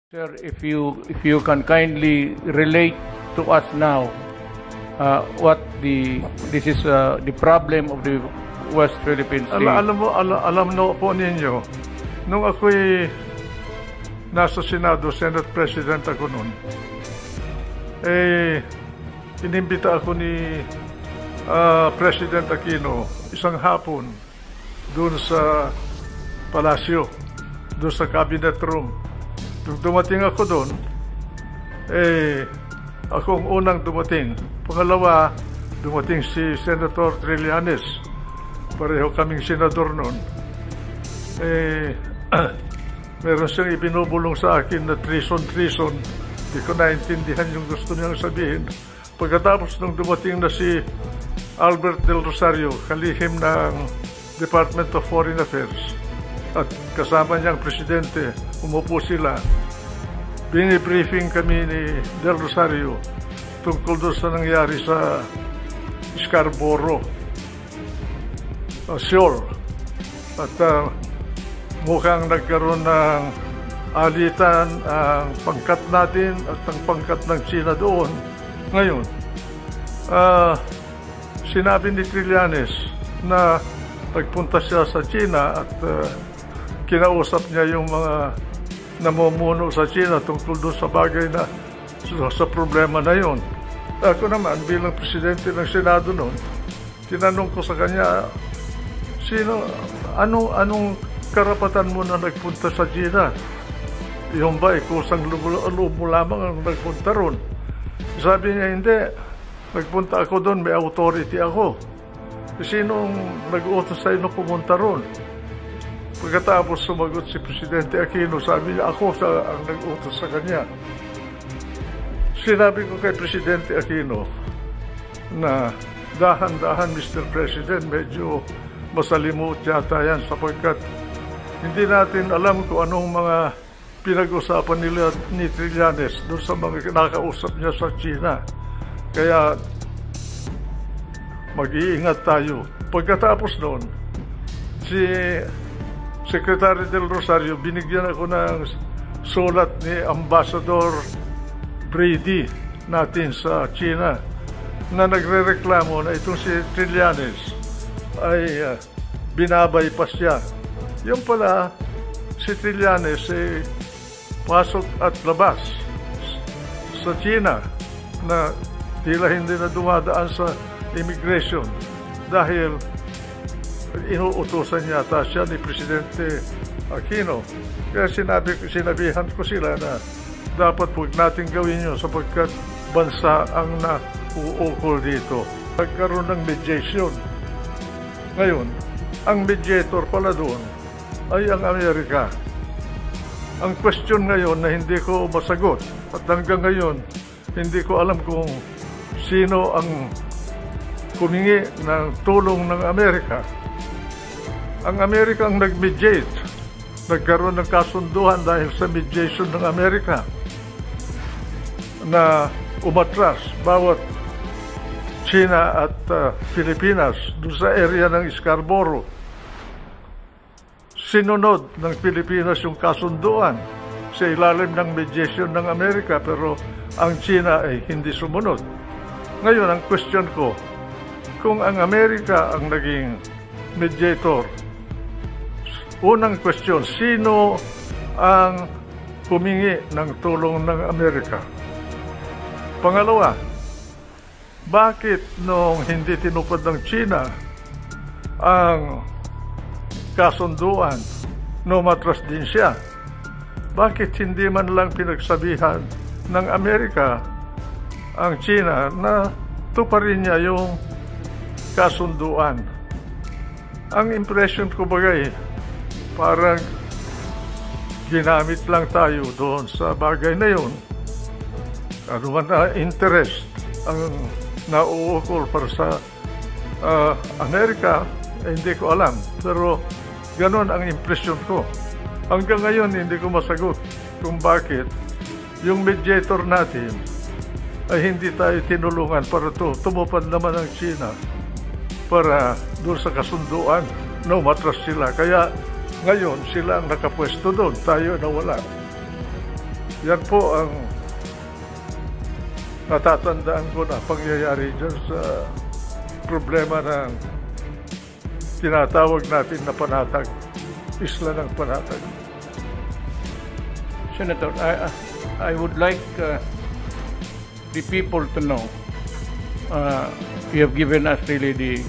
Sir, if you can kindly relate to us now what this is the problem of the West Philippine Sea. Alam no po ninyo, nung ako'y nasa Senado, Senate President ako noon, inimbita ako ni President Aquino isang hapon doon sa palasyo, doon sa cabinet room. Nung dumating ako doon, ako ang unang dumating. Pangalawa, dumating si Senator Trillanes. Pareho kaming senador noon. Meron siyang ibinubulong sa akin na treason. Hindi ko naintindihan yung gusto niyang sabihin. Pagkatapos nung dumating na si Albert Del Rosario, kalihim ng Department of Foreign Affairs, at kasama niyang presidente, umupo sila. Binibriefing kami ni Del Rosario tungkol doon sa nangyari sa Scarborough, Seoul. At mukhang nagkaroon ng alitan ang pangkat natin at ang pangkat ng China doon. Ngayon, sinabi ni Trillanes na nagpunta siya sa China at kinausap niya yung mga namumuno sa China tungkol doon sa bagay na sa problema na yon. Ako naman bilang presidente ng Senado noon, tinanong ko sa kanya, anong karapatan mo na nagpunta sa China? Yung ba kusang loob mo lamang ang nagpunta ron? Sabi niya, hindi, nagpunta ako doon, may authority ako. Sinong nag-utos sa'yo na pumunta ron? Pagkatapos sumagot si Presidente Aquino, sabi niya, ako ang nag-utos sa kanya. Sinabi ko kay Presidente Aquino na dahan-dahan, Mr. President, medyo masalimuot yata yan sapagkat hindi natin alam kung anong mga pinag-usapan nila ni Trillanes doon sa mga kinakausap niya sa China. Kaya mag-iingat tayo. Pagkatapos noon, si Secretary Del Rosario, binigyan ako ng sulat ni Ambassador Brady natin sa China na nagre-reklamo na itong si Trillanes ay binabypass siya. Yung pala, si Trillanes pasok at labas sa China na tila hindi na dumadaan sa immigration dahil inuutosan yata siya ni Presidente Aquino. Kaya sinabihan ko sila na dapat huwag natin gawin yun sapagkat bansa ang nauukol dito. Nagkaroon ng mediation. Ngayon, ang mediator pala doon ay ang Amerika. Ang question ngayon na hindi ko masagot at hanggang ngayon hindi ko alam kung sino ang humingi ng tulong ng Amerika. Ang Amerika ang nag-mediate. Nagkaroon ng kasunduan dahil sa mediation ng Amerika na umatras bawat China at Pilipinas doon sa area ng Scarborough. Sinunod ng Pilipinas yung kasunduan sa ilalim ng mediation ng Amerika pero ang China ay hindi sumunod. Ngayon, ang question ko, kung ang Amerika ang naging mediator, unang question, sino ang humingi ng tulong ng Amerika? Pangalawa, bakit nung hindi tinupad ng China ang kasunduan, umatras din siya? Bakit hindi man lang pinagsabihan ng Amerika ang China na tuparin niya yung kasunduan? Ang impression ko bagay, parang ginamit lang tayo doon sa bagay na yun. Ano man na interest ang nauukol para sa Amerika, hindi ko alam. Pero ganon ang impression ko. Hanggang ngayon, hindi ko masagot kung bakit yung mediator natin ay hindi tayo tinulungan para tumupad naman ang China para doon sa kasunduan na umatras sila. Kaya ngayon, sila ang nakapwesto doon. Tayo na wala. Yan po ang natatandaan ko na pangyayari dyan sa problema ng tinatawag natin na panatag, isla ng panatag. Senator, I would like the people to know, you have given us really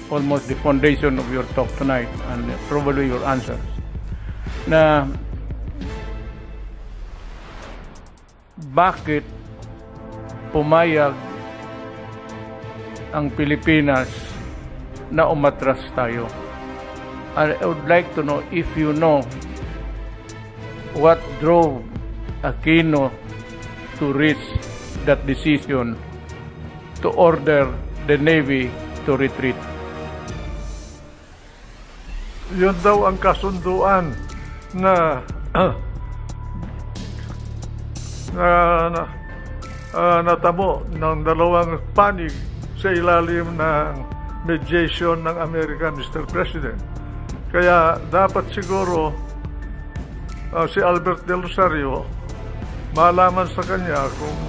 almost the foundation of your talk tonight and probably your answers. Na bakit pumayag ang Pilipinas na umatras tayo? And I would like to know if you know what drove Aquino to reach that decision to order the Navy to retreat. Yun daw ang kasunduan na natamo ng dalawang panig sa ilalim ng mediation ng Amerika, Mr. President. Kaya dapat siguro si Albert Del Rosario malaman sa kanya kung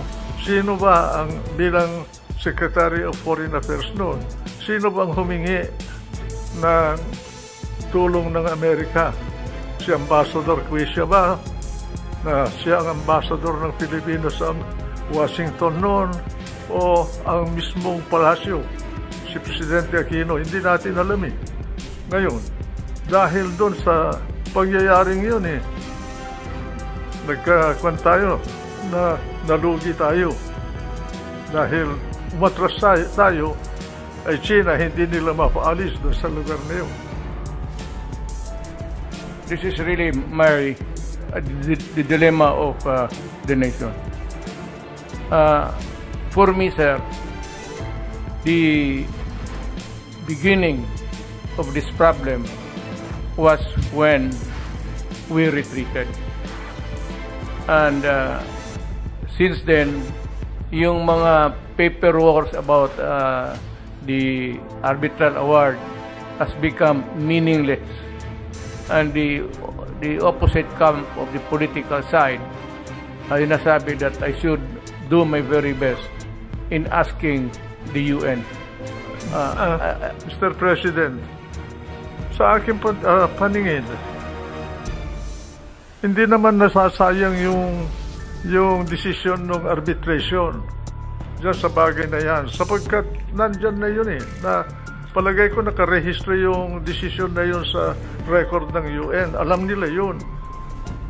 sino ba ang bilang Secretary of Foreign Affairs noon, sino bang humingi ng tulong ng Amerika? Si Ambassador Quisha ba? Na siya ang ambassador ng Pilipinas sa Washington noon, o ang mismong palasyo, si Presidente Aquino? Hindi natin alam eh. Ngayon, dahil doon sa pangyayaring yun nagkakuan tayo na nalugi tayo. Dahil umatras tayo, ay China hindi nila mapaalis doon sa lugar na yun. This is really the dilemma of the nation. For me, sir, the beginning of this problem was when we retreated. And since then, yung mga paperwork about the arbitral award has become meaningless. And the opposite camp of the political side ay nasabi that I should do my very best in asking the UN. Mr. President, sa aking paningin, hindi naman nasasayang yung decision ng arbitration dyan sa bagay na yan, sapagkat nandyan na yun na palagay ko nakarehistro yung decision na yun sa record ng UN. Alam nila yun.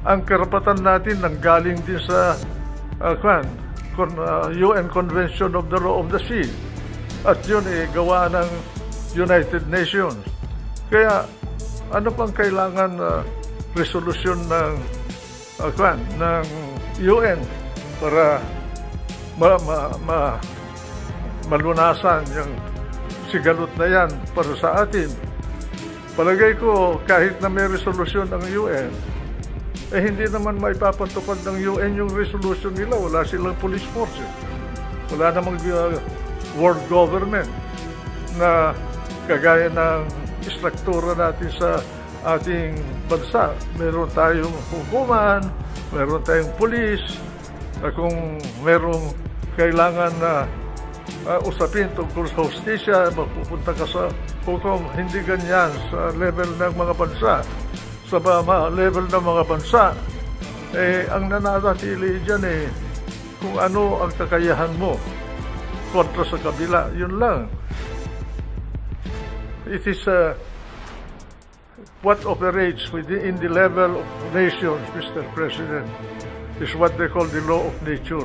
Ang karapatan natin nanggaling din sa UN Convention of the Law of the Sea. At yun gawa ng United Nations. Kaya ano pang kailangan resolution ng UN para malunasan yung sigalot na yan para sa atin? Palagay ko kahit na may resolution ng UN, hindi naman maipapatupad ng UN yung resolution nila. Wala silang police force. Wala namang world government na kagaya ng istruktura natin sa ating bansa. Meron tayong hukuman, meron tayong police, kung merong kailangan na usapin tungkol sa hustisya, mapupunta ka sa hukom. Hindi ganyan sa level ng mga bansa. Sa level ng mga bansa, ang nananatili dyan kung ano ang kakayahan mo kontra sa kabila. Yun lang. It is what operates within the level of nations, Mr. President, is what they call the law of nature.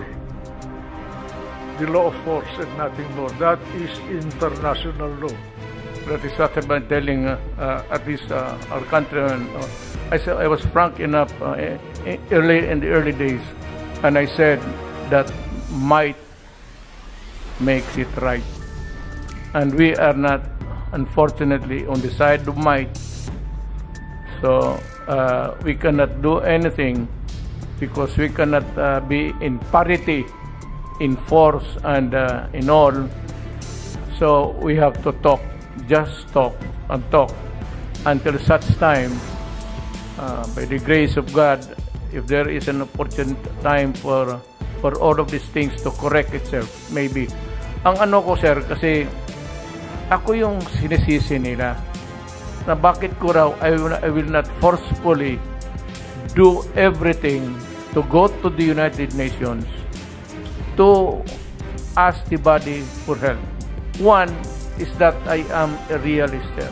The law of force and nothing more. That is international law. That is what I've been telling at least our countrymen. I was frank enough in the early days, and I said that might makes it right. And we are not, unfortunately, on the side of might. So we cannot do anything because we cannot be in parity in force and in all. So we have to talk, just talk and talk until such time, by the grace of God, if there is an opportune time for all of these things to correct itself, maybe. Ang ano ko, sir, kasi ako yung sinisisi nila na bakit ko raw I will not forcefully do everything to go to the United Nations to ask the body for help. One is that I am a realist, sir.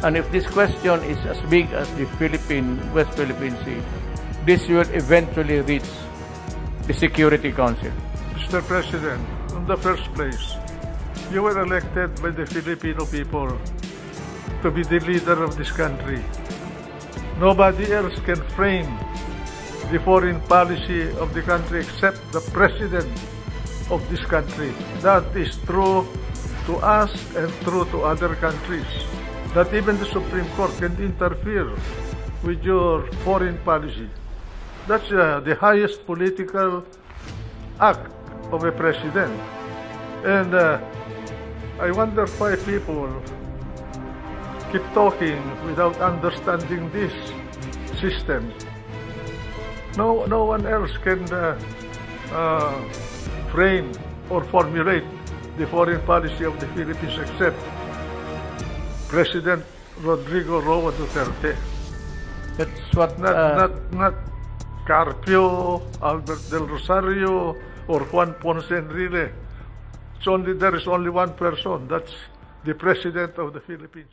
And if this question is as big as the West Philippine Sea, this will eventually reach the Security Council. Mr. President, in the first place, you were elected by the Filipino people to be the leader of this country. Nobody else can frame the foreign policy of the country except the President of this country. That is true to us and true to other countries. That even the Supreme Court can interfere with your foreign policy. That's the highest political act of a president. And I wonder why people keep talking without understanding this system. No one else can frame or formulate the foreign policy of the Philippines except President Rodrigo Roa Duterte. That's what Not Carpio, Albert Del Rosario, or Juan Ponce Enrile. There is only one person. That's the President of the Philippines.